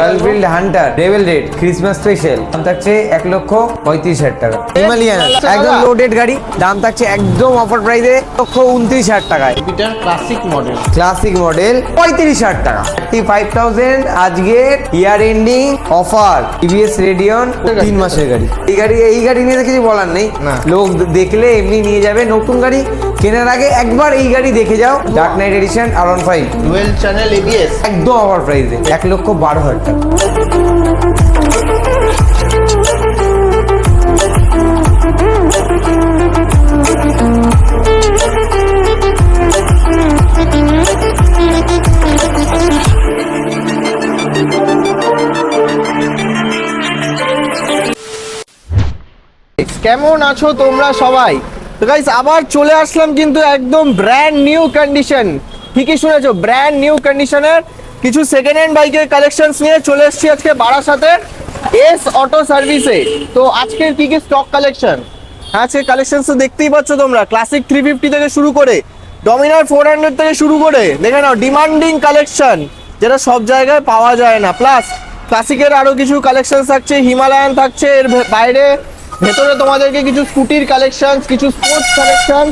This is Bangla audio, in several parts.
Enfield Hunter devil red Christmas special দাম থাকছে 1,35,000 টাকা। হিমালয়ান একদম লোডেড গাড়ি, দাম থাকছে একদম অফার প্রাইসে 1,29,000 টাকায়। Jupiter classic model, classic model 35,000 টাকা। 35,000 আজকে year ending offer. TVS Radeon 3 মাসের গাড়ি। এই গাড়ি নিয়ে কিছু বলার নেই, লোক দেখলে এমনি নিয়ে যাবে। নতুন গাড়ি কেনার আগে একবার এই গাড়ি দেখে যাও। Dark night edition R15 dual channel ABS একদম অফার প্রাইসে 1,12,000 টাকা। কেমন আছো তোমরা সবাই? তো গাইস আবার চলে আসলাম কিন্তু একদম ব্র্যান্ড নিউ কন্ডিশন, ঠিকই শুনেছো, ব্র্যান্ড নিউ কন্ডিশনের কিছু সেকেন্ড হ্যান্ড বাইকের কালেকশনস নিয়ে চলে এসেছি আজকে বারাসাতের এস অটো সার্ভিসে। তো আজকের কি কি স্টক কালেকশন, আজকে কালেকশন তো দেখতেই পাচ্ছ তোমরা। ক্লাসিক 350 থেকে শুরু করে ডমিনার 400 থেকে শুরু করে দেখে নাও, ডিমান্ডিং কালেকশন যেটা সব জায়গায় পাওয়া যায় না। প্লাস ক্লাসিকের আরো কিছু কালেকশন থাকছে, হিমালয়ান থাকছে, এর বাইরে ভেতরে তোমাদেরকে কিছু স্কুটির কালেকশন, কিছু স্পোর্টস কালেকশন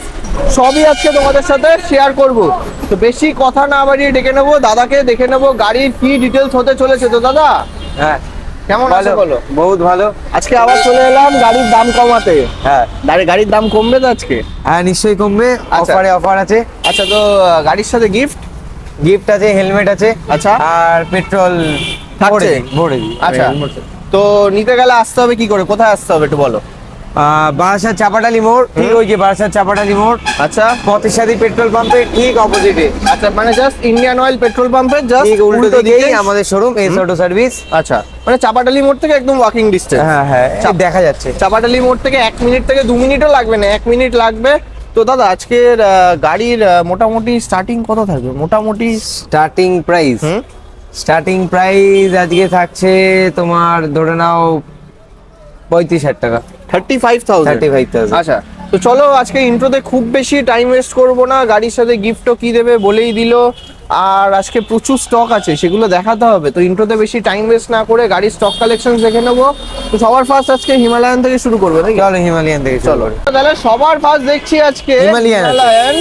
সবই আজকে তোমাদের সাথে শেয়ার করব। তো বেশি কথা না বাড়িয়ে ডেকে নেবো দাদাকে, দেখে নেবো গাড়ির কি ডিটেলস হতে চলেছে। তো দাদা হ্যাঁ কেমন আছো বলো? বহুত ভালো। আজকে আবার চলে এলাম গাড়ির দাম কমাতে। হ্যাঁ গাড়ির দাম কমবে তো আজকে? হ্যাঁ নিশ্চয়ই কমবে, অফারে অফার আছে। আচ্ছা, তো গাড়ির সাথে গিফট আছে, হেলমেট আছে, আচ্ছা, আর পেট্রোল থাকছে ভরে। আচ্ছা, তো নিতে গেলে আসতে হবে কি করে, কোথায় আসতে হবে একটু বলো? বারাসাত চাপাটালি মোড়, ঠিক ওই যে বারাসাত চাপাটালি মোড়, আচ্ছা, পথের পেট্রোল পাম্পের ঠিক অপোজিটে। আচ্ছা, মানে জাস্ট ইন্ডিয়ান অয়েল পেট্রোল পাম্পের জাস্ট ঠিক উল্টো দিকেই আমাদের শোরুম এস অটো সার্ভিস। আচ্ছা, মানে চাপাটালি মোড় থেকে একদম ওয়াকিং ডিসটেন্স। হ্যাঁ হ্যাঁ দেখা যাচ্ছে। চাপাটালি মোড় থেকে 1 মিনিট থেকে 2 মিনিটও লাগবে না, 1 মিনিট লাগবে। তো দাদা আজকের গাড়ির মোটামুটি স্টার্টিং কত থাকবে? মোটামুটি স্টার্টিং প্রাইস আজকে থাকছে তোমার ধরে নাও 35,000 টাকা। 35,000। আচ্ছা, তো চলো আজকে ইন্ট্রোতে খুব বেশি টাইম ওয়েস্ট করবো না, গাড়ির সাথে গিফটও কি দেবে বলেই দিল, আর আজকে প্রচুর স্টক আছে সেগুলো দেখাতে হবে। তো ইন্ট্রোতে বেশি টাইম ওয়েস্ট না করে গাড়ির স্টক কালেকশন দেখে নেবো। তো সবার ফার্স্ট আজকে হিমালয়ান থেকে শুরু করবে নাকি? চলো হিমালয়ান থেকে চলো তাহলে সবার ফার্স্ট দেখছি আজকে হিমালয়ান।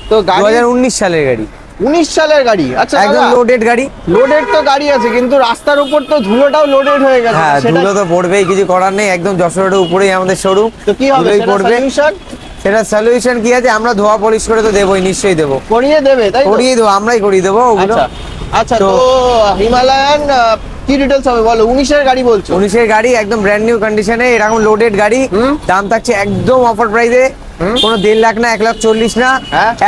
তো 2019 সালের গাড়ি, 19 সালের গাড়ি। আচ্ছা, একদম লোডেড গাড়ি। লোডেড তো গাড়ি আছে, কিন্তু রাস্তার উপর তো ধুলোটাও লোডেড হয়ে গেছে। হ্যাঁ ধুলো তো পড়বেই, কিছু করার নেই। একদম যশোরের উপরেই আমাদের শোরুম, তো কি হবে পড়বে। সেটা সলিউশন কি আছে, আমরা ধোয়া পলিশ করে তো দেবই, নিশ্চয়ই দেবো, করিয়ে দেবে, তাই করিয়ে দেবো, আমরাই করিয়ে দেবো ওগুলো। আচ্ছা, তো হিমালয়ান কি ডিটেইলস হবে বলো? 19 এর গাড়ি বলছো? 19 এর গাড়ি, একদম ব্র্যান্ড নিউ কন্ডিশনে, এরকম লোডেড গাড়ি। দাম থাকছে একদম অফার প্রাইসে, কোনো 1.5 লাখ না, 1,40,000 না,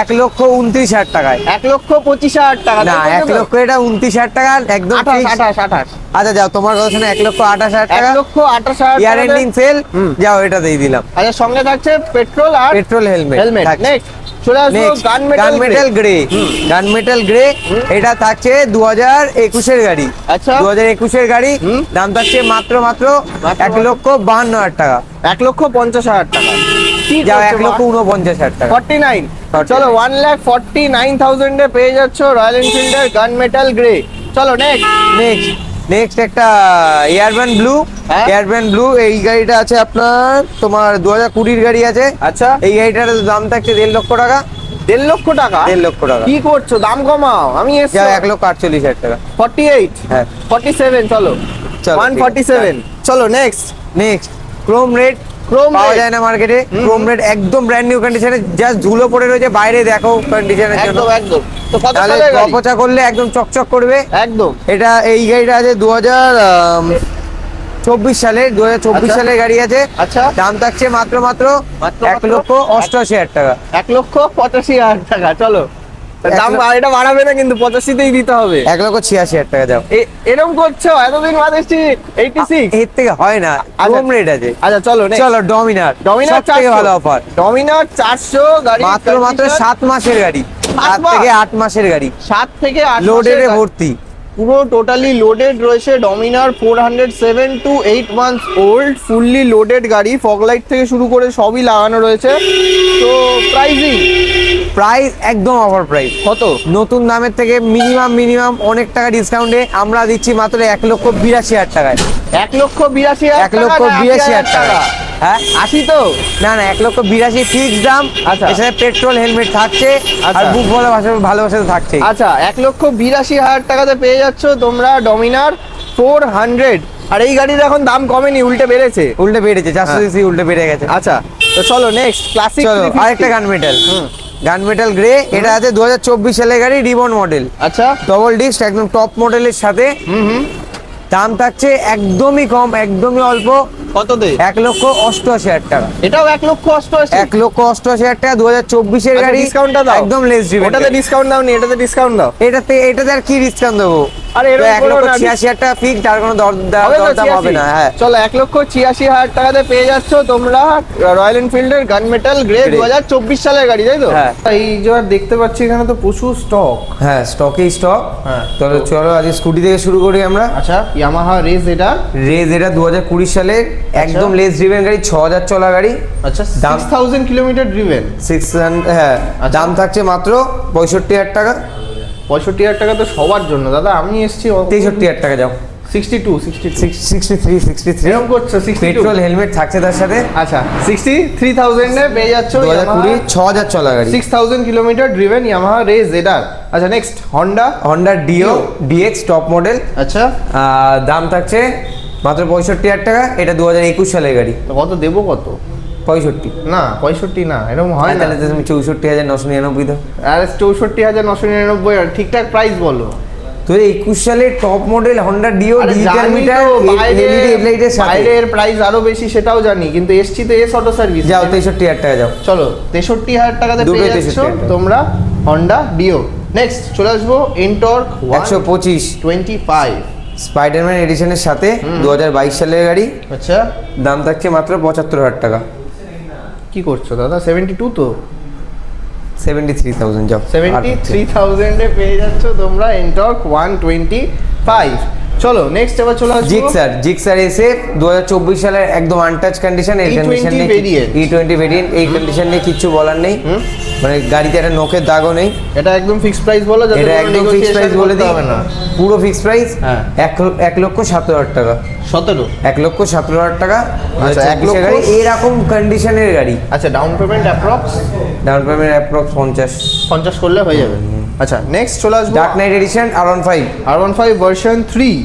1,29,000 টাকায়। 1,25,000 টাকা না, 1 লক্ষ, এটা 29,000 টাকা একদম। 28। আচ্ছা যাও, তোমার কথা শুনে 1,28,000 টাকা, 1,28,000 ইয়ার এন্ডিং সেল। যাও এটা দিয়ে দিলাম। আচ্ছা, সঙ্গে থাকছে পেট্রোল আর হেলমেট। নেক্সট চলে আসবো গানমেটাল গ্রে। এটা থাকছে 2021 এর গাড়ি। আচ্ছা, 2021 এর গাড়ি, দাম থাকছে মাত্র 1,52,000 টাকা। 1,50,000 টাকা। যাও 1,49,000 টাকা। 49। চলো 1,49,000 এ পেয়ে যাচ্ছ রয়্যাল এনফিল্ডের গান মেটাল গ্রে। চলো নেক্সট একটা এয়ারব্যান্ড ব্লু। এই গাড়িটা আছে আপনার তোমার 2020 গাড়ি আছে। আচ্ছা, এই গাড়িটার দাম থাকছে 1.5 লক্ষ টাকা। 1.5 লক্ষ টাকা? 1.5 লক্ষ টাকা। কি করছো, দাম কমাও। আমি এসছি 1,48,000 টাকা। 48। হ্যাঁ 47। চলো 147। চলো নেক্সট ক্রোম রেড পাওয়া যায় না মার্কেটে। ক্রোম রেড একদম ব্র্যান্ড নিউ কন্ডিশনে, জাস্ট ধুলো পড়ে রয়েছে, বাইরে দেখো কন্ডিশনের জন্য। একদম। তো কত তাহলে সালের গাড়ি? গপচা করলে একদম চকচক করবে একদম। এটা, এই গাড়িটা আছে 2024 সালের গাড়ি আছে। আচ্ছা, দাম থাকছে মাত্র 1,88,000 টাকা। 1,85,000 টাকা। চলো দাম এটা বাড়াবে না কিন্তু, 85তেই দিতে হবে। 1,86,000 টাকা। যাও এরকম করছো, এতদিন বাদ এসছি 86 এর থেকে হয় না, কম রেট আছে। আচ্ছা চলো ডমিনার থেকে ভালো অফার। ডমিনার 400 গাড়ি, মাত্র 7 মাসের গাড়ি, 7 থেকে 8 মাসের গাড়ি, 7 থেকে 8 লোডেড ভর্তি। পুরো টোটালি লোডেড রয়েছে Dominar 407 to 8 months old, fully loaded গাড়ি, ফগ লাইট থেকে শুরু করে সবই লাগানো রয়েছে। তো প্রাইসিং প্রাইস একদম অফার প্রাইস। কত? নতুন দামের থেকে মিনিমাম অনেক টাকা ডিসকাউন্টে আমরা দিচ্ছি মাত্র 1,82,000 টাকায়। 1,82,000 1,82,000 টাকা। হ্যাঁ 80 তো না না, 1,82,000 ফিক্স দাম। আচ্ছা। এর সাথে পেট্রোল হেলমেট থাকছে, আর আচ্ছা। বুক ভালোবাসা তো থাকছেই। আচ্ছা 1,82,000 টাকাতে পেয়ে যাচ্ছ তোমরা ডমিনার 400। আর এই গাড়ির এখন দাম কমেনি, উল্টে বেড়েছে। উল্টে বেড়েছে, 400 সিসি উল্টে বেড়ে গেছে। আচ্ছা তো চলো নেক্সট ক্লাসিক। চলো আরেকটা গান মেটাল গ্রে, এটা আছে 2024 সালের গাড়ি, রিবন মডেল। আচ্ছা ডবল ডিস্ক, একদম টপ মডেলের সাথে। দাম থাকছে একদমই কম, একদমই অল্প। কততে? 1,88,000 টাকা। এটাও 1,88,000। 1,88,000 টাকা, 2024 এর গাড়ি। ডিসকাউন্টটা দাও একদম লেস ড্রিভেন। ওটাতে ডিসকাউন্ট দাও নি, এটাতে ডিসকাউন্ট দাও। এটাতে আর কি ডিসকাউন্ট দেবো? আরে এরকম করো না। 1,86,000 টাকা ফিক্স, আর কোনো দরদাম হবে না। হ্যাঁ চলো 1,86,000 টাকাতে পেয়ে যাচ্ছ তোমরা রয়্যাল এনফিল্ডের গান মেটাল গ্রে 2024 সালের গাড়ি, তাই তো? হ্যাঁ। এই যে আর দেখতে পাচ্ছি এখানে তো প্রচুর স্টক। হ্যাঁ স্টক। হ্যাঁ। চলো আজকে স্কুটি থেকে শুরু করি আমরা। আচ্ছা ইয়ামাহা রেজ এটা 2020 সালের একদম লেস ড্রিভেন গাড়ি, 6,000 চলা গাড়ি। আচ্ছা দাম 6000 কিলোমিটার ড্রিভেন। 600। হ্যাঁ আচ্ছা। দাম থাকছে মাত্র 65,000 টাকা। 65,000 টাকা তো সবার জন্য দাদা, আমি এসেছি 63,000 টাকা। যাও 62 63 এরকম করছো 62। পেট্রোল হেলমেট থাকছে তার সাথে। আচ্ছা 63,000 এ পেয়ে যাচ্ছ 2020 6,000 চলা গাড়ি, 6000 kilometre driven Yamaha Ray Z ZR. আচ্ছা next Honda Dio DX top model. আচ্ছা দাম থাকছে মাত্র 65,000 টাকা। এটা 2021 সালের গাড়ি। তো কত দেবো? কত? 65 না 65 না, এরকম হয় না। তাহলে তো তুমি 64,999 দাও। আরে 64,999 আর ঠিকঠাক প্রাইস বলো। তো 21 সালের top model Honda Dio digital meter LED হেডলাইটের সাথে। বাইরের প্রাইস আরো বেশি সেটাও জানি, কিন্তু এসছি তো এস অটো সার্ভিস। যাও 63,000 টাকা। যাও চলো 63,000 টাকাতে দুটোই পেয়ে যাচ্ছ 63,000 তোমরা হন্ডা ডিও। নেক্সট চলে আসবো এনটর্ক 125 125। স্পাইডারম্যান এডিশনের সাথে 2022 সালের গাড়ি। আচ্ছা দাম থাকছে মাত্র 75,000 টাকা। কি করছো দাদা? 72 তো 73,000। যাও 73,000 এ পেয়ে যাচ্ছ তোমরা এনটর্ক 125। চলো নেক্সট এবার চলে আসবো জিক্সার এসে 2024 সালের একদম আনটাচ কন্ডিশন। এই কন্ডিশন নেই E20 ভেরিয়েন্ট। এই কন্ডিশন নিয়ে কিচ্ছু বলার নেই, মানে গাড়িতে একটা নোকের দাগও নেই। এটা একদম ফিক্সড প্রাইস বলো, যাতে এটা একদম ফিক্সড প্রাইস বলে দিই। হবে না, পুরো ফিক্সড প্রাইস। হ্যাঁ 1,17,000 টাকা। 1,17,000 টাকা। আচ্ছা 1 লক্ষ এরকম কন্ডিশনের গাড়ি। আচ্ছা ডাউন পেমেন্ট অ্যাপ্রক্স 50 করলে হয়ে যাবে। আচ্ছা নেক্সট চলে আসবো dark night edition R15 version 3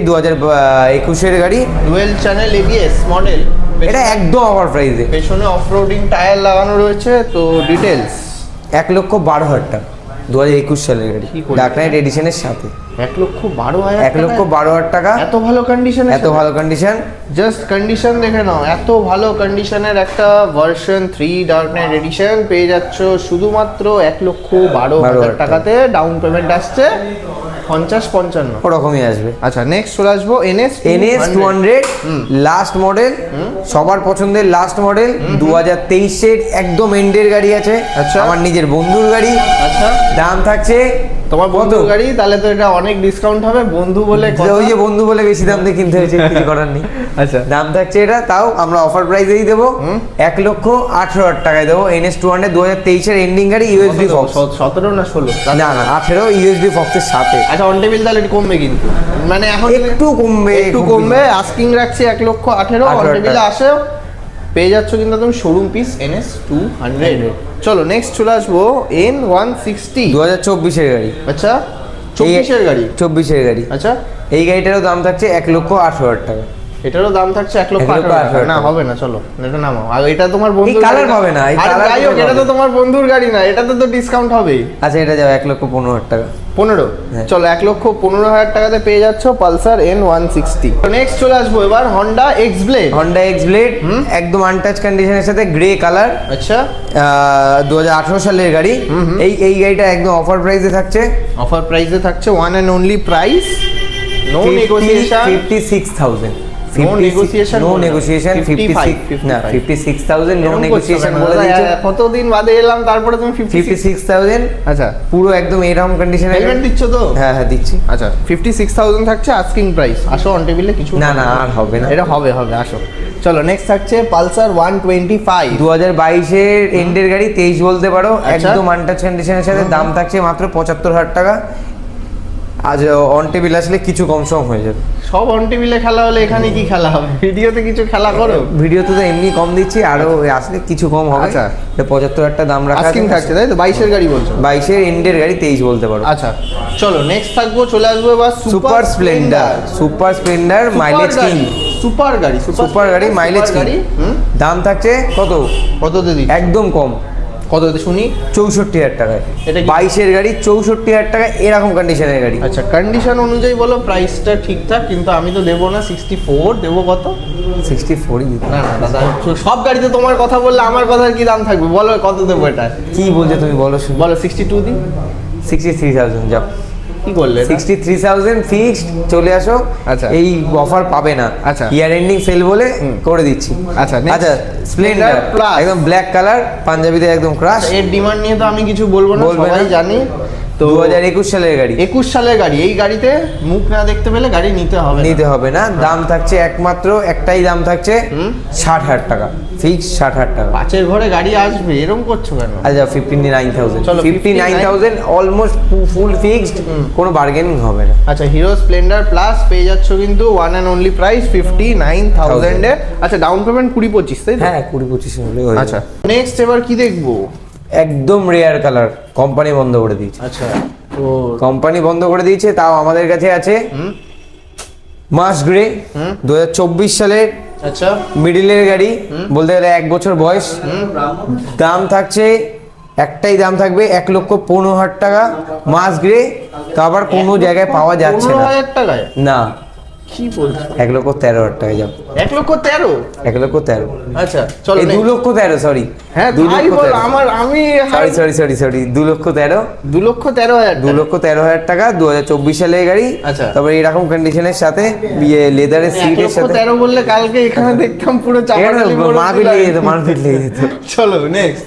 2021 এর গাড়ি, ডুয়েল চ্যানেল ABS মডেল। এটা একদম অফার প্রাইসে। পেছনে অফরোডিং টায়ার লাগানো রয়েছে। তো ডিটেইলস 1,12,000 টাকা, 2021 সালের গাড়ি, ডার্ক নাইট এডিশনের সাথে। 1,12,000 1,12,000 টাকা। এত ভালো কন্ডিশন, এত ভালো কন্ডিশন। জাস্ট কন্ডিশন দেখে নাও, এত ভালো কন্ডিশনের একটা ভার্সন 3 ডার্ক নাইট এডিশন পেয়ে যাচ্ছ শুধুমাত্র 1,12,000 টাকাতে। ডাউন পেমেন্ট আসছে 50-55 ওরকমই আসবে। আচ্ছা নেক্সট চলে আসবো NS 200 লাস্ট মডেল, সবার পছন্দের লাস্ট মডেল। 2023 এর একদম এন্ডের গাড়ি আছে। আচ্ছা আমার নিজের বন্ধুর গাড়ি। আচ্ছা দাম থাকছে তোমার বন্ধুর গাড়ি, তাহলে তো এটা অনেক ডিসকাউন্ট হবে। বন্ধু বলে ওই যে বন্ধু বলে বেশি দাম দিয়ে কিনতে হয়েছে, কিছু করার নেই। আচ্ছা দাম থাকছে এটা, তাও আমরা অফার প্রাইসেই দেবো 1,18,000 টাকায় দেবো। NS 200 2023 এর এন্ডিং গাড়ি, USB ফক্স। 17 না 16? না 18 USB ফক্সের সাথে। আচ্ছা অন টেবিল তাহলে কমবে, কিন্তু মানে এখন একটু কমবে। আস্কিং রাখছি 1,18,000। অন টেবিলে আসে পেয়ে যাচ্ছ কিন্তু তুমি শোরুম পিস NS 200। চলো নেক্সট চলে আসবো N160 2024 এর গাড়ি। আচ্ছা 24 এর গাড়ি। 24 এর গাড়ি। আচ্ছা এই গাড়িটারও দাম থাকছে 1,18,000 টাকা। এটারও দাম থাকছে 1,18,000 না হবে না। চলো এটা নামাও। আর এটা তোমার বন্ধুর কালার পাবে না, এই কালার যাই হোক, এটা তো তোমার বন্ধুর গাড়ি না, এটাতে তো ডিসকাউন্ট হবে। আচ্ছা এটা যাও 1,15,000 টাকা। 15? চলো 1,15,000 টাকাতে পেয়ে যাচ্ছ পালসার N160। নেক্সট চলে আসবো এবার হন্ডা এক্স ব্লেড একদম আনটাচ কন্ডিশনের সাথে, গ্রে কালার। আচ্ছা 2018 সালের গাড়ি। এই গাড়িটা একদম অফার প্রাইসে থাকছে। অফার প্রাইসে থাকছে one and only price, no negotiation. 56,000। No negotiation, no negotiation, 56 না 56000 নো নেগোসিয়েশন বলে দিয়েছে। কতদিন বাদে এলাম তারপরে তুমি 56000। আচ্ছা, পুরো একদম এরকম কন্ডিশনে হেলমেট দিচ্ছ তো? হ্যাঁ হ্যাঁ দিচ্ছি। আচ্ছা 56000 থাকছে আস্কিং প্রাইস। আসো অন টেবিলে কিছু না না আর হবে না, এটা হবে হবে, আসো। চলো নেক্সট থাকছে পালসার 125 2022 এর এন্ডের গাড়ি, 23 বলতে পারো, আচ্ছা। একদম আনটাচ কন্ডিশনের সাথে। দাম থাকছে মাত্র 75000 টাকা। আজ অন টেবিল আসলে কিছু কম সম হয়ে যাবে। সব অন টেবিলে খেলা হলে এখানে কি খেলা হবে? ভিডিওতে কিছু খেলা করো। ভিডিওতে তো এমনি কম দিচ্ছি, আরো আসলে কিছু কম হবে। আচ্ছা। এটা 75000 টাকা দাম রাখা আছে। আস্কিং থাকছে তাই তো? 22 এর গাড়ি বলছো? 22 এর এন্ডের গাড়ি, 23 বলতে পারো। আচ্ছা চলো নেক্সট থাকবো, চলে আসবো এবার super Splendor. Super Splendor mileage king, super গাড়ি, সুপার গাড়ি মাইলেজ কিং। দাম থাকছে কত? কত দিদি? একদম কম। কত দিদি শুনি? 64000 টাকায়। এটা কি? 22 এর গাড়ি, 64000 টাকা, এরকম কন্ডিশনের গাড়ি। আচ্ছা কন্ডিশন অনুযায়ী বলো প্রাইসটা ঠিকঠাক, কিন্তু আমি তো দেবো না 64, দেবো কত? 64 ই দিতে। না না দাদা, সব গাড়িতে তোমার কথা বললে আমার কথার কি দাম থাকবে? বলো কত দেবো এটা? কি বলছো তুমি, বলো শুনি। বলো 62 দিন। 63000 যাও। কি করলে? 63000 ফিক্সড, চলে আসো। আচ্ছা। এই অফার পাবে না, আচ্ছা। ইয়ার এন্ডিং সেল বলে করে দিচ্ছি। আচ্ছা, next। আচ্ছা স্প্লেন্ডার Splendor Plus। একদম ব্ল্যাক কালার, পাঞ্জাবিতে একদম ক্রাশ। এর ডিমান্ড নিয়ে তো আমি কিছু বলবো না, বলবে সবাই না। জানি। তো 2021 সালের গাড়ি, 21 সালের গাড়ি, এই গাড়িতে মুখ না দেখতে পেলে গাড়ি নিতে হবে না। নিতে হবে না। দাম থাকছে একমাত্র একটাই, দাম থাকছে 60000 টাকা ফিক্স, 60000 টাকা। পাঁচের ঘরে গাড়ি আসবে, এরকম করছো কেন? আচ্ছা 59000, চলো, 59000 অলমোস্ট ফুল ফিক্সড, কোনো বার্গেনিং হবে না। আচ্ছা হিরো স্প্লেন্ডার প্লাস পেয়ে যাচ্ছ কিন্তু ওয়ান অ্যান্ড অনলি প্রাইস 59000 এ। আচ্ছা ডাউন পেমেন্ট 20-25 তাই তো? হ্যাঁ 20-25 হলে হয়ে আচ্ছা যাবে। নেক্সট এবার কি দেখবো? একদম রেয়ার কালার, কোম্পানি বন্ধ করে দিয়েছে। আচ্ছা তো কোম্পানি বন্ধ করে দিয়েছে, তাও আমাদের কাছে আছে মাস গ্রে 2024 সালের আচ্ছা মিডিলের গাড়ি, বলতে গেলে 1 বছর বয়স। দাম থাকছে একটাই, দাম থাকবে 1,15,000 টাকা মাস গ্রে। তো আবার কোনো জায়গায় পাওয়া যাচ্ছে না। 15,000 টাকায়? না কি বলছো? 1,13,000 টাকায় যাও। 1,13,000? 1,13,000। আচ্ছা চলো এই 2,13,000 সরি। হ্যাঁ তাই বল, আমার আমি সরি 2,13,000। 2,13,000 2,13,000 টাকা 2024 সালের গাড়ি। আচ্ছা। তবে এরকম কন্ডিশনের সাথে লেদারের সিটের সাথে 1,13,000 বললে কালকে এখানে দেখতাম পুরো চাপাটালি মোড় মারপিট লেগে যেত, মারপিট লেগে যেত। চলো নেক্সট।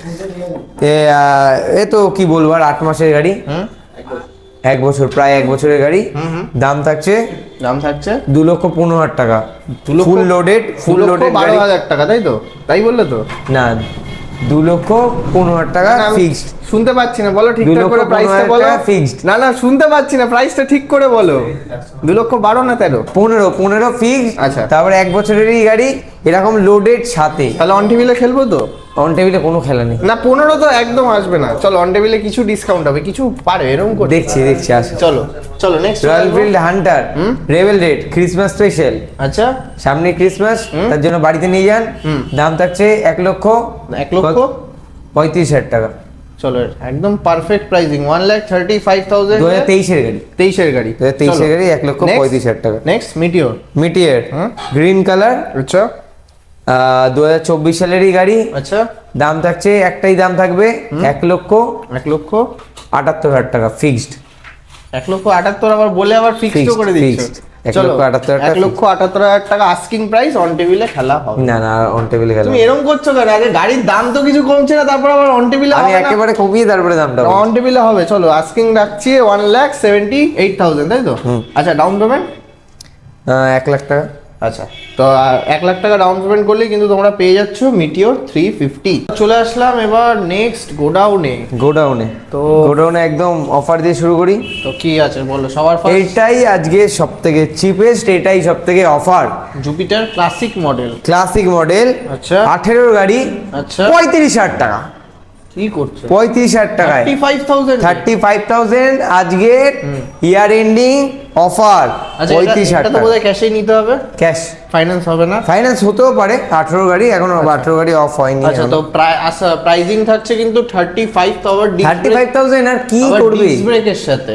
এ তো কি বলবো, আর 8 মাসের গাড়ি, 1 বছর, প্রায় 1 বছরের গাড়ি। দাম থাকছে 2,15,000 টাকা। ফুল লোডেড, ফুল লোডেড গাড়ি। 12,000 টাকা তাই তো? তাই বললে তো? না 2,15,000 টাকা ফিক্সড। শুনতে পাচ্ছি না, বলো ঠিকঠাক করে প্রাইসটা 2,15,000 বলো। টাকা fixed। না না শুনতে পাচ্ছি না, প্রাইসটা ঠিক করে বলো। 2,12,000 না 13? 15 ফিক্সড। আচ্ছা। তারপরে 1 বছরেরই গাড়ি, এরকম লোডেড সাথে। তাহলে অন টেবিলে খেলবো তো? অন টেবিলে কোনো খেলা নেই। না 15 তো একদম আসবে না। চলো অন টেবিলে কিছু ডিসকাউন্ট হবে, কিছু পারে এরকম করে। দেখছি আসো। চলো চলো next. Royal Enfield Hunter rebel red Christmas special. আচ্ছা সামনে ক্রিসমাস, তার জন্য বাড়িতে নিয়ে যান। দাম থাকছে 1,35,000 টাকা। চলো একদম পারফেক্ট প্রাইসিং, 1,35,000। 2023 এর গাড়ি, 23 এর গাড়ি। 2023 এর গাড়ি 1,35,000 টাকা। Next Meteor. Meteor green colour, আচ্ছা 2024 সালেরই গাড়ি। আচ্ছা দাম থাকছে একটাই, দাম থাকবে 1,78,000 টাকা ফিক্সড। 1,78,000 আবার বলে আবার ফিক্সড করে দিচ্ছ। চলো 1,78,000 টাকা আস্কিং প্রাইস, অন টেবিলে খেলা হবে না। না অন টেবিলে খেলা। তুমি এরকম করছো কেন? আগে গাড়ির দাম তো কিছু কমছে না, তারপর আবার অন টেবিলে আমি হবে না? একেবারে কমিয়ে তারপরে দামটা বলছি। অন টেবিলে হবে। চলো আস্কিং রাখছি 1,78,000 তাই তো? আচ্ছা ডাউন পেমেন্ট 1 লাখ টাকা। আচ্ছা তো 1 লাখ টাকা ডাউন পেমেন্ট করলে কিন্তু তোমরা পেয়ে যাচ্ছ মিটিওর 350। চলে আসলাম এবার নেক্সট গোডাউনে। তো গোডাউনে একদম অফার দিয়ে শুরু করি। তো কি আছে বলো সবার ফার্স্ট? এটাই আজকে সবথেকে চিপেস্ট, এটাই সবথেকে অফার। Jupiter classic model. আচ্ছা 18 গাড়ি। আচ্ছা 35,000 টাকা। কি করছো? 35,000 টাকায় 35,000 আজকে ইয়ার এন্ডিং অফার। আচ্ছা 35,000 এটা তো টাকা বোধহয় ক্যাশে নিতে হবে, ক্যাশ। ফাইন্যান্স হবে না? ফাইন্যান্স হতেও পারে। 18 গাড়ি এখনো, 18 গাড়ি অফ হয়নি। আচ্ছা তো প্রাইজিং থাকছে কিন্তু 35 তো আবার 35,000 আর কি করবে? ডিস্ক ব্রেকের সাথে।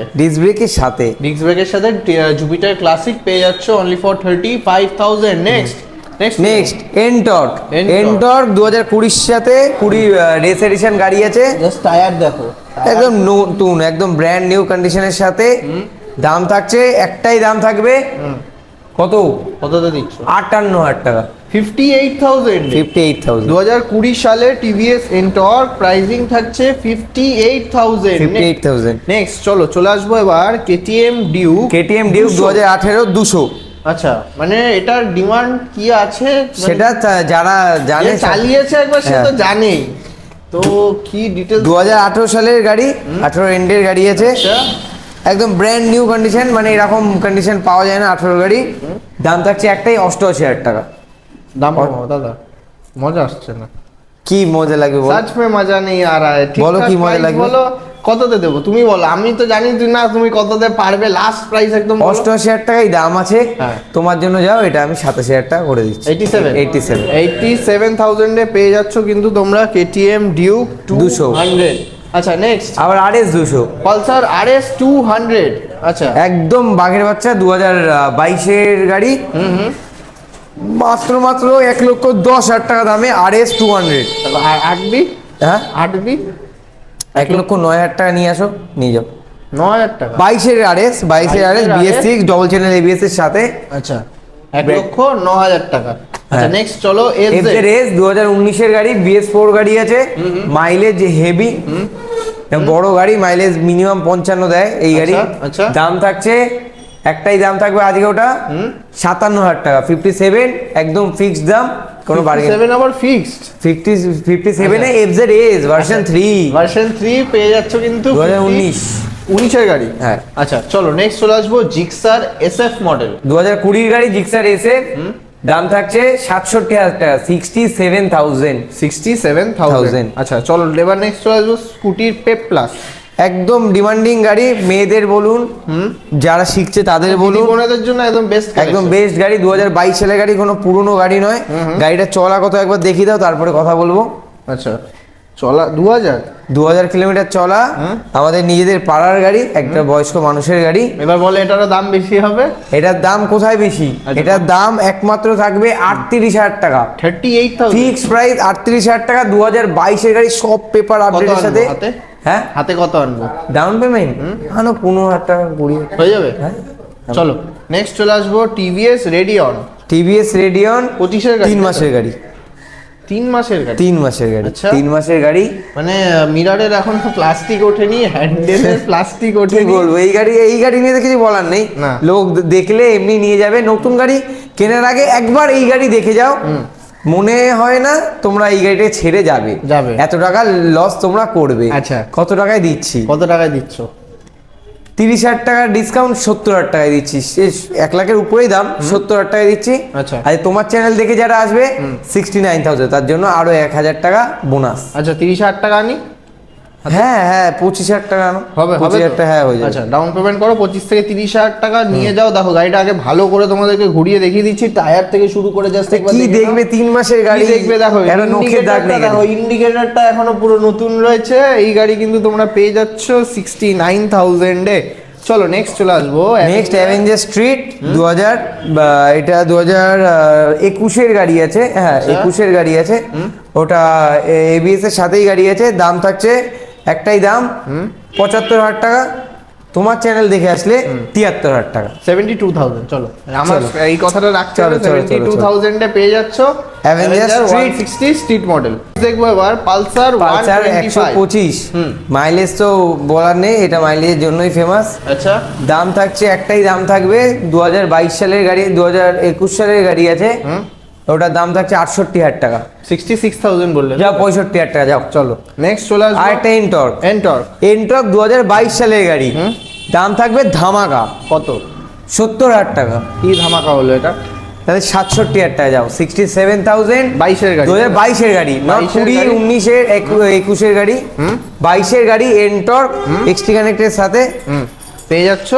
ডিস্ক ব্রেকের সাথে জুপিটার ক্লাসিক পেয়ে যাচ্ছে অনলি ফর 35,000। নেক্সট এনটর্ক 2020 সাথে 20 রেস এডিশন গাড়ি আছে। জাস্ট টায়ার দেখো, একদম নতুন, একদম ব্র্যান্ড নিউ কন্ডিশনের সাথে। দাম থাকছে একটাই, দাম থাকবে কত কততে দিচ্ছ? 58,000 টাকা, 58,000 58,000, 2020 সালে টিভিএস এন্টর্ক প্রাইসিং থাকছে 58,000। 58,000। নেক্সট চলে আসবো এবার কেটিএম ডিউক। KTM Duke 2018 200। আচ্ছা, মানে এটার ডিমান্ড কি আছে সেটা যারা জানে, যে চালিয়েছে একবার সে তো হ্যাঁ। জানেই তো, কি ডিটেলস? 2018 সালের গাড়ি, 18 এন্ডের গাড়ি আছে, আচ্ছা, একদম ব্র্যান্ড নিউ কন্ডিশন, মানে এরকম কন্ডিশন পাওয়া যায় না 18 গাড়ি। দাম থাকছে একটাই 88,000 টাকা। দাম কমাও দাদা, মজা আসছে না। কি মজা লাগবে বল? সচ মে মজা নেই আ রা হ্যায়। বলো কি মজা price লাগবে? বলো কততে দেবো, তুমি বলো। আমি তো জানি তুই না, তুমি কততে পারবে, লাস্ট প্রাইস একদম বলো। 88,000 টাকাই দাম আছে, হ্যাঁ। তোমার জন্য যাও, এটা আমি 27,000 টাকা করে দিচ্ছি। 87,000 এ পেয়ে যাচ্ছ কিন্তু তোমরা কেটিএম ডিউক 200। 200। আচ্ছা, নেক্সট আবার RS 200, পালসার আরএস 200। আচ্ছা, একদম বাঘের বাচ্চা, 2022 এর গাড়ি, মাত্র 1,10,000 টাকা দামে RS 200। আর 8B, হ্যাঁ, 8B 1,09,000 টাকা নিয়ে আসো, নিয়ে যাও। 9,000 টাকা। 22 এর RS, 22 এর RS BS6 double channel ABS এর সাথে। আচ্ছা, 1,09,000 টাকা। আচ্ছা, নেক্সট চলো FZ 2019 এর গাড়ি, BS4 গাড়ি আছে, মাইলেজ হেভি, বড় গাড়ি, মাইলেজ মিনিমাম 55 দেয় এই গাড়ি। আচ্ছা। দাম থাকছে, একটাই দাম থাকবে আজকে, ওটা 57,000 টাকা, 57 একদম ফিক্সড দাম, কোনো বার্গেন। 7 আবার ফিক্সড। 57 এ FZ ভার্সন 3, ভার্সন 3 পেয়ে যাচ্ছ কিন্তু 2019 এর গাড়ি। হ্যাঁ। আচ্ছা, চলো নেক্সট চলে আসবো জিক্সার SF মডেল। 2020 গাড়ি জিক্সার SF, দাম থাকছে 67,000 টাকা, 67,000। 67,000। আচ্ছা, চলো এবার নেক্সট চলে আসবো স্কুটির পেপ প্লাস। একদম ডিমান্ডিং গাড়ি, মেয়েদের বলুন, যারা শিখছে তাদের বলুন, বোনেদের জন্য একদম বেস্ট, একদম বেস্ট গাড়ি। 2022 সালের গাড়ি, কোনো পুরনো গাড়ি নয়। গাড়িটা চলা কত একবার দেখিয়ে দাও, তারপরে কথা বলবো। আচ্ছা, চলা 2000 কিলোমিটার চলা, আমাদের নিজেদের পাড়ার গাড়ি, একটা বয়স্ক মানুষের গাড়ি। এবার বলে এটারও দাম বেশি হবে। এটার দাম কোথায় বেশি? এটার দাম একমাত্র থাকবে 38,000 টাকা, 38,000 ফিক্স প্রাইস 38,000 টাকা। 2022 এর গাড়ি, সব পেপার আপডেটের সাথে। হ্যাঁ, হাতে কত আনবো? ডাউন পেমেন্ট আনো 15,000 টাকা, 20,000 হয়ে যাবে। হ্যাঁ, চলো নেক্সট চলে আসবো টিভিএস রেডিয়ন। টিভিএস রেডিয়ন 25 এর গাড়ি, 3 মাসের গাড়ি, 3 মাসের গাড়ি, 3 মাসের গাড়ি, আচ্ছা। 3 মাসের গাড়ি। মানে মিরারের এখন প্লাস্টিক ওঠেনি, হ্যান্ডেলের প্লাস্টিক কি ওঠেনি। বলবো, এই গাড়ি নিয়ে তো কিছু বলার নেই, না। লোক দেখলে এমনি নিয়ে যাবে। নতুন গাড়ি কেনার আগে একবার এই গাড়ি দেখে যাও, মনে হয় না তোমরা এই গাড়িটা ছেড়ে যাবে। এত টাকা লস তোমরা করবে। আচ্ছা। কত টাকায় দিচ্ছি? কত টাকায় দিচ্ছ? 30,000 টাকার ডিসকাউন্ট, 70,000 টাকায় দিচ্ছি। 1 লাখের উপরেই দাম, 70,000 টাকায় দিচ্ছি। আচ্ছা। আর তোমার চ্যানেল দেখে যারা আসবে 69,000, তার জন্য আরো 1,000 টাকা বোনাস। আচ্ছা, 30,000 টাকা আনি। হ্যাঁ 25,000 টাকা আনো, হবে 25,000 টাকা, হ্যাঁ হয়ে যাবে। আচ্ছা, ডাউন পেমেন্ট করো 25 থেকে 30,000 টাকা, নিয়ে যাও। দেখো গাড়িটা আগে ভালো করে তোমাদেরকে ঘুরিয়ে দেখিয়ে দিচ্ছি, টায়ার থেকে শুরু করে জাস্ট একবার কি দেখবে, 3 মাসের গাড়ি দেখবে। দেখো একটা নখের দাগ নেই। দেখো ইন্ডিকেটরটা এখনো পুরো নতুন রয়েছে। এই গাড়ি কিন্তু তোমরা পেয়ে যাচ্ছ 69,000 এ। চলো নেক্সট চলে আসবো নেক্সট অ্যাভেঞ্জার স্ট্রিট 2000, এটা 2021 এর গাড়ি আছে। হ্যাঁ, 21 এর গাড়ি আছে, ওটা ABS এর সাথেই গাড়ি আছে। দাম থাকছে একটাই দাম, 75,000 টাকা। তোমার চ্যানেল দেখে আসলে 73,000 টাকা, 72,000। চলো আমার এই কথাটা রাখতে হবে, চলো, 72,000 এ পেয়ে যাচ্ছ অ্যাভেঞ্জার স্ট্রিট 160 স্ট্রিট মডেল। দেখবো এবার পালসার 125। মাইলেজ তো বলার নেই, এটা মাইলেজের জন্যই ফেমাস। আচ্ছা, দাম থাকছে একটাই দাম থাকবে, 2022 সালের গাড়ি, 2021 সালের গাড়ি আছে, ওটার দাম থাকছে 68,000 টাকা। 66,000 বললে, যাও 65,000 টাকা যাও। চলো নেক্সট চলে আসবো আরেকটা এনটর্ক এন্টর্ক 2022 সালের গাড়ি, দাম থাকবে ধামাকা কত? 70,000 টাকা। কি ধামাকা হলো এটা? তাহলে 67,000 টাকা যাও, 67,000। 22 এর গাড়ি, 2022 এর গাড়ি, না 20, 19 এর, 21 এর গাড়ি, 22 এর গাড়ি এনটর্ক এক্সটি কানেক্টের সাথে পেয়ে যাচ্ছ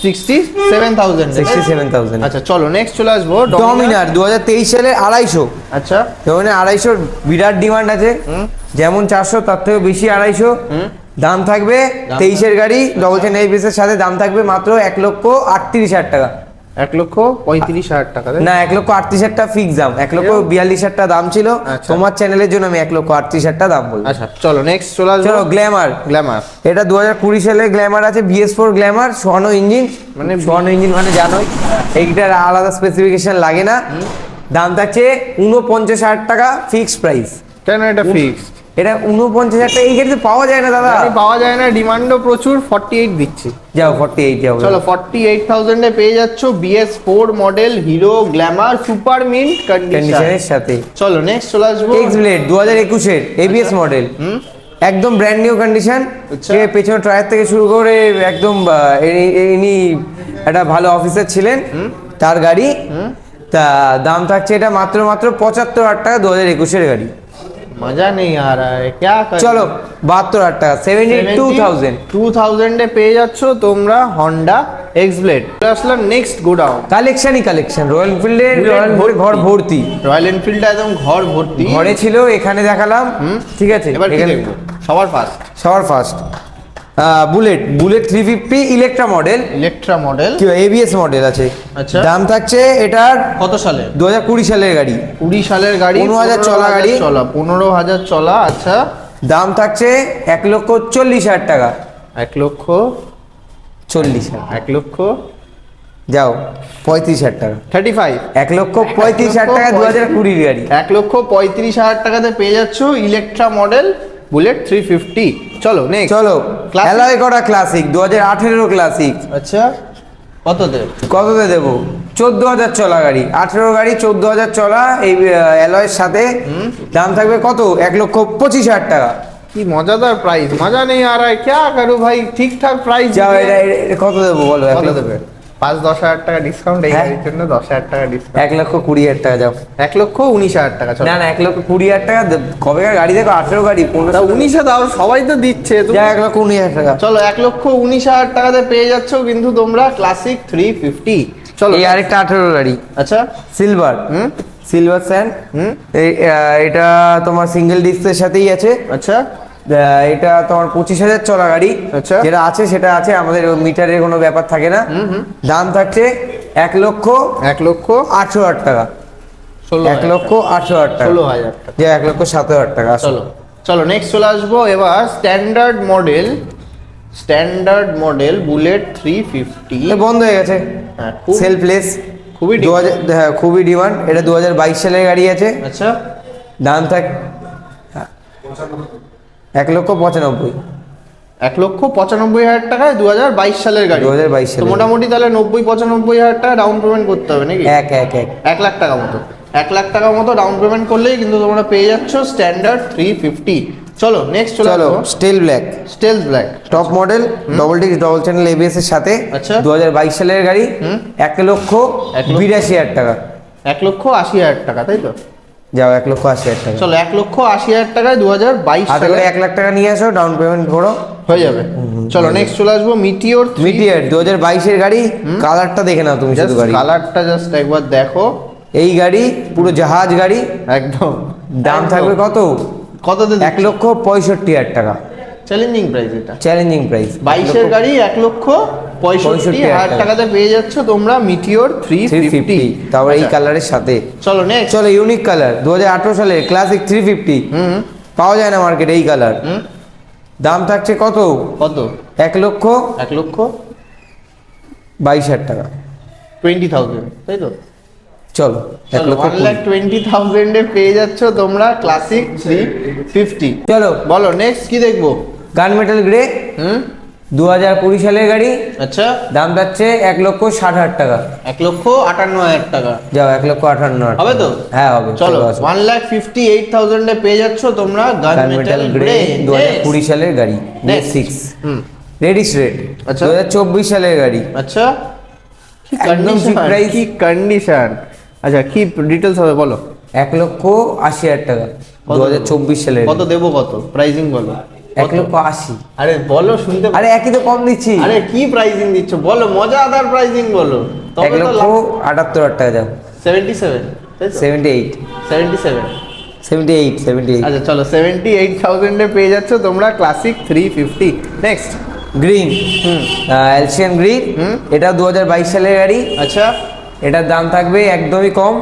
67,000। 67,000। আচ্ছা, চলো নেক্সট চলে আসবো ডমিনার 2023 সালের 250। আচ্ছা, যেমন 250 বিরাট ডিমান্ড আছে, যেমন 400 তার থেকে বেশি 250 দাম থাকবে। 23 এর গাড়ি ডবল চেন ABS এর সাথে দাম থাকবে মাত্র 1,38,000 টাকা। 1,35,000 টাকা, তাই? না, 1,38,000 টাকা ফিক্স দাম, 1,42,000 টাকা দাম ছিল। আচ্ছা। তোমার চ্যানেলের জন্য আমি 1,38,000 টাকা দাম বলবো। আচ্ছা চলো নেক্সট চলে আসবো। চলো গ্ল্যামার। গ্ল্যামার এটা 2020 সালের গ্ল্যামার আছে, BS4 গ্ল্যামার, সোয়ানো ইঞ্জিন। মানে সোয়ানো ইঞ্জিন মানে জানোই, এইটার আলাদা স্পেসিফিকেশন লাগে না। দাম থাকছে 49,000 টাকা ফিক্সড প্রাইস। কেন এটা ফিক্সড? এটা 49,000 টাকা এই গাড়িতে পাওয়া যায় না দাদা। পাওয়া যায় না, ডিমান্ডও প্রচুর। 48 দিচ্ছি। যাও 48 যাও। চলো 48,000 এ পেয়ে যাচ্ছ BS4 model hero Glamour super mint কন্ডিশনের সাথে। চলো নেক্সট চলে আসবো। এক্স-ব্লেড 2021 এর ABS মডেল, একদম ব্র্যান্ড নিউ কন্ডিশন। পেছনে টায়ার থেকে শুরু করে একদম ইনি একটা ভালো অফিসার ছিলেন, তার গাড়ি। তা দাম থাকছে এটা মাত্র 75,000 টাকা, 2021 এর গাড়ি। মজা নেই आ रहा है क्या कर। চলো 72,000 টাকা, 72,000 এ পেয়ে যাচ্ছ তোমরা হন্ডা এক্স-ব্লেড। আসলাম নেক্সট গোডাউন। কালেকশনই কালেকশন, রয়্যাল এনফিল্ডের ঘর ভর্তি। রয়্যাল এনফিল্ডটা একদম ঘর ভর্তি। ঘরে ছিল, এখানে দেখালাম। ঠিক আছে, এবার কি দেখবো? সবার ফার্স্ট বুলেট 350 ইলেকট্রা মডেল। কি ABS মডেল আছে। আচ্ছা। দাম থাকছে এটার কত সালে? 2020 সালের গাড়ি। 20 সালের গাড়ি, 15,000 চলা গাড়ি। 15,000 চলা। আচ্ছা। দাম থাকছে 1,40,000 টাকা। 1,40,000। 1 লক্ষ যাও 35,000 টাকা। 35। 1,35,000 টাকা 2020 গাড়ি। 1,35,000 টাকাতে পেয়ে যাচ্ছ ইলেকট্রা মডেল বুলেট 350। চলো নেক্সট। চলো অ্যালয় করা ক্লাসিক 2018 ক্লাসিক। আচ্ছা কততে দেবো? 14,000 চলা গাড়ি, 18 গাড়ি, 14,000 চলা এই অ্যালয়ের সাথে। দাম থাকবে কত? 1,25,000 টাকা। কি মজাদার প্রাইস, মজা নেই আর क्या करूं ভাই, ঠিকঠাক প্রাইস। যাও এটা কত দেবো বলো? 1 লক্ষ দেবে। 5-10,000 টাকা ডিসকাউন্ট এই গাড়ির জন্য। 10,000 টাকা ডিসকাউন্ট। 1,20,000 টাকা যাও। 1,19,000 টাকা। চলো না 1,20,000 টাকা। কবেকার গাড়ি দেখো? 18 গাড়ি, 19 দাও, সবাই তো দিচ্ছে। যা 1,19,000 টাকা। চলো 1,19,000 টাকাতে পেয়ে যাচ্ছ কিন্তু তোমরা ক্লাসিক 350। চলো এই আরেকটা 18 গাড়ি। আচ্ছা সিলভার সিলভার স্যান্ড। এটা তোমার সিঙ্গেল ডিস্কের সাথেই আছে। আচ্ছা। এটা তোমার 25,000 চলা গাড়ি। আচ্ছা। যেটা আছে সেটা আছে, আমাদের মিটারের কোনো ব্যাপার থাকে না। দাম থাকছে 1,18,000 টাকা। 1,18,000 টাকা। 16,000 টাকা। যে 1,07,000 টাকা। চলো নেক্সট চলে আসবো এবার স্ট্যান্ডার্ড মডেল বুলেট 350। বন্ধ হয়ে গেছে, সেলফলেস। খুবই হ্যাঁ খুবই ডিমান্ড। এটা 2022 সালের গাড়ি আছে। আচ্ছা। দাম থাক 1,95,000। 1,95,000 টাকায় 2022 সালের গাড়ি। 2022 তো মোটামুটি তাহলে 90-95,000 টাকা ডাউন পেমেন্ট করতে হবে নাকি? 1 লাখ টাকা মতো। 1 লাখ টাকা মতো ডাউন পেমেন্ট করলেই কিন্তু তোমরা পেয়ে যাচ্ছ স্ট্যান্ডার্ড 350। চলো নেক্সট চলো Stellar black top model, double disc double channel ABS এর সাথে। আচ্ছা। 2022 সালের গাড়ি। 1,82,000 টাকা। 1,80,000 টাকা, তাই তো? যাও 1,80,000 টাকা। চলো 1,80,000 টাকায় 2022 সালে 1 লাখ টাকা নিয়ে আসো, ডাউন পেমেন্ট করো, হয়ে যাবে। চলো নেক্সট চলে আসবো মিটিওর 2022 এর গাড়ি। কালারটা দেখে নাও তুমি শুধু গাড়ি। কালারটা জাস্ট একবার দেখো। এই গাড়ি পুরো জাহাজ গাড়ি একদম। দাম থাকবে কত? কততে? 1,65,000 টাকা। চ্যালেঞ্জিং প্রাইস এটা। Challenging price. 22 এর গাড়ি 1,65,000 টাকাতে পেয়ে যাচ্ছ তোমরা মিটিওর 350। তারপর এই কালারের সাথে। চলো নেক্সট। চলো ইউনিক কালার 2018 সালের ক্লাসিক 350। পাওয়া যায় না মার্কেটে এই কালার। দাম থাকছে কত? 1,22,000 টাকা। 20,000, তাই তো? চলো 1,20,000 এ পেয়ে যাচ্ছ তোমরা ক্লাসিক 350। চলো বলো নেক্সট কি দেখবো? গান মেটাল গ্রে 2020 সালের গাড়ি। আচ্ছা। দাম যাচ্ছে 1,60,000 টাকা। 1,58,000 টাকা। যাও 1,58,000 হবে তো? হ্যাঁ হবে। চলো 1,58,000 এ পেয়ে যাচ্ছ তোমরা গান মেটাল গ্রে 2020 সালের গাড়ি। BS6 radish red. আচ্ছা। 2024 সালের গাড়ি। আচ্ছা। একদম ঠিক প্রাইস। কি কন্ডিশন। আচ্ছা কি ডিটেইলস হবে বলো? 1,80,000 টাকা 2024 সালের। কত দেবো? কত প্রাইসিং বলো? 1,80,000। আরে বলো, শুনতে। আরে একই তো কম দিচ্ছি। আরে কি প্রাইসিং দিচ্ছ বলো, মজাদার প্রাইসিং বলো। 1,78,000 টাকা যাও। 77, 78 77। 78 আচ্ছা চলো 78,000 এ পেয়ে যাচ্ছ তোমরা ক্লাসিক 350। নেক্সট গ্রিন, এলসিয়ান গ্রিন, এটা 2022 সালের গাড়ি। আচ্ছা, এটার দাম থাকবে একদমই কম,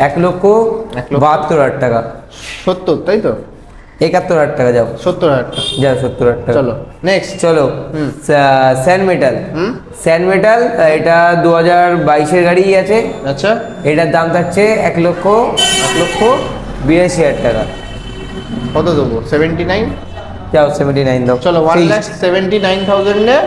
1,72,000 টাকা। 70, তাই তো? 71,000 টাকা, যাও 70,000 টাকা। যাও 70,000 টাকা। চলো নেক্সট। চলো স্যান্ড মেটাল, স্যান্ড মেটাল এটা 2022 এর গাড়ি আছে। আচ্ছা, এটার দাম থাকছে 1,82,000 টাকা। কত দেবো? 79? যাও 79 দাও। চলো 1,79,000 এ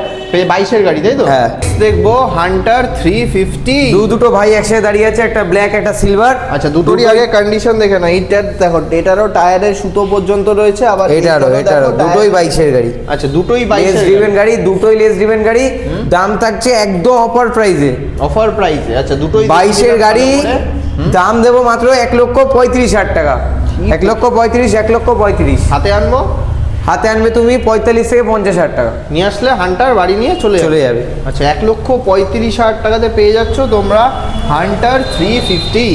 22 এর গাড়ি, তাই তো? হ্যাঁ। দেখবো হান্টার 350। দুটো ভাই একসাথে দাঁড়িয়ে আছে, একটা ব্ল্যাক একটা সিলভার। আচ্ছা, দুটোরই আগে কন্ডিশন দেখে না। এইটার দেখো, এটারও টায়ারের সুতো পর্যন্ত রয়েছে, আবার এটারও দুটোই 22 এর গাড়ি। আচ্ছা, দুটোই 22 লেস এর ড্রিভেন গাড়ি, দুটোই লেস ড্রিভেন গাড়ি। দাম থাকছে একদম অফার প্রাইসে, অফার প্রাইসে। আচ্ছা, দুটোই 22 এর গাড়ি, দাম দেবো মাত্র 1,35,000 টাকা। 1,35,000, 1,35,000। হাতে আনবো? হাতে আনবে তুমি 45 থেকে 50,000 টাকা নিয়ে আসলে হান্টার বাড়ি নিয়ে চলে যাবে। আচ্ছা, 1,35,000 টাকাতে পেয়ে যাচ্ছ তোমরা হান্টার 350।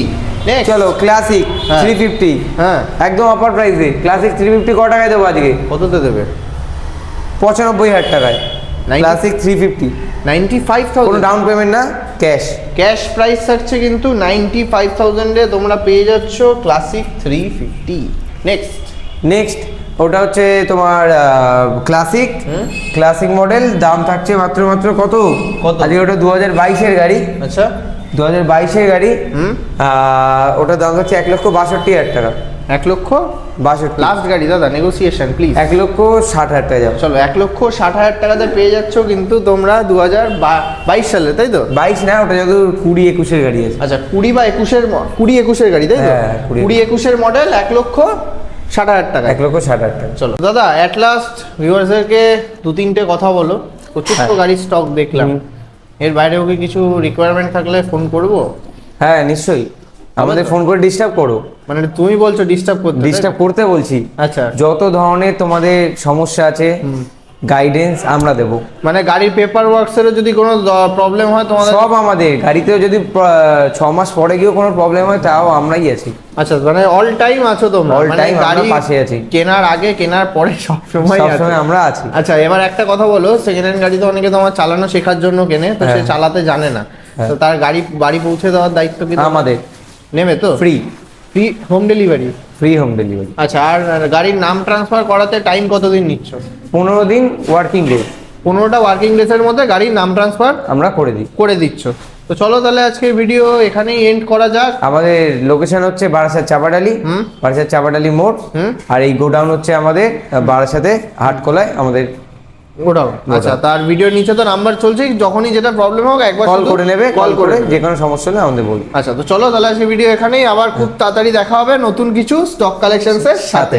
নেক্সট চলো ক্লাসিক হ্যাঁ। 350, হ্যাঁ, একদম অফার প্রাইসে। ক্লাসিক 350 কত টাকায় দেবো আজকে? কততে দেবে? 95,000 টাকায় ক্লাসিক 350। 95,000? কোনো ডাউন পেমেন্ট না, ক্যাশ। ক্যাশ প্রাইস থাকছে কিন্তু 95,000 এ তোমরা পেয়ে যাচ্ছ ক্লাসিক 350। নেক্সট ওটা হচ্ছে তোমার ক্লাসিক, ক্লাসিক মডেল। দাম থাকছে মাত্র কত? আজকে ওটা 2022 এর গাড়ি। আচ্ছা, 2022 এর গাড়ি। ওটার দাম হচ্ছে 1,62,000 টাকা। 1,62,000 লাস্ট লাস্ট গাড়ি দাদা, নেগোসিয়েশন প্লিজ। 1,60,000 টাকা যাও। চলো 1,60,000 টাকাতে পেয়ে যাচ্ছ কিন্তু তোমরা 2022 সালে, তাই তো? 22 না, ওটা যত 20-21 এর গাড়ি আছে। আচ্ছা, 20 বা 21 এর গাড়ি, তাই তো? হ্যাঁ, 20-21 এর মডেল, 1,60,000 টাকা। 1,60,000 টাকা। চলো দাদা, অ্যাট লাস্ট ভিউয়ার্সদেরকে 2-3টে কথা বলো। প্রচুর তো গাড়ির স্টক দেখলাম, এর বাইরেও কি কিছু রিকোয়ারমেন্ট থাকলে ফোন করবো? হ্যাঁ নিশ্চয়ই, আমাদের ফোন করে ডিস্টার্ব করো। মানে তুমি বলছো ডিস্টার্ব করতে? ডিস্টার্ব করতে বলছি। আচ্ছা, যত ধরনের তোমাদের সমস্যা আছে গাইডেন্স আমরা দেব। মানে গাড়ির পেপার ওয়ার্কসেরও যদি কোনো প্রবলেম হয় তোমাদের? সব আমাদের গাড়িতেও যদি 6 মাস পরে গিয়েও কোনো প্রবলেম হয় তাও আমরাই আছি। আচ্ছা, মানে অল টাইম আছো তোমরা? অল মানে টাইম গাড়ি আমরা পাশে আছি, কেনার আগে কেনার পরে সব সময় আমরা আছি। আচ্ছা, এবার একটা কথা বলো, সেকেন্ড হ্যান্ড গাড়ি তো অনেকে তোমার চালানো শেখার জন্য কেনে, তো সে চালাতে জানে না, তো তার গাড়ি বাড়ি পৌঁছে দেওয়ার দায়িত্ব কি আমাদের? নেবে তো? Free home delivery? Free home delivery. আচ্ছা, আর গাড়ির নাম ট্রান্সফার করাতে টাইম কতদিন নিচ্ছ? 15 দিন ওয়ার্কিং ডে। 15টা ওয়ার্কিং ডেজের মধ্যে গাড়ির নাম ট্রান্সফার আমরা করে দিচ্ছ। তো চলো তাহলে আজকের ভিডিও এখানেই এন্ড করা যাক। আমাদের লোকেশন হচ্ছে বারাসাত চাপাডালি মোড়। আর এই গোডাউন হচ্ছে আমাদের বারাসাতে হাটকোলায় আমাদের গোডাউন। আচ্ছা, তার ভিডিও নিচে তো নাম্বার চলছে, যখনই যেটা প্রবলেম হোক একবার কল করে নেবে, কল করে যে কোনো সমস্যা হলে আমাদের বলবে। আচ্ছা, তো চলো তাহলে আজকে ভিডিও এখানেই, আবার খুব তাড়াতাড়ি দেখা হবে নতুন কিছু স্টক কালেকশনসের সাথে।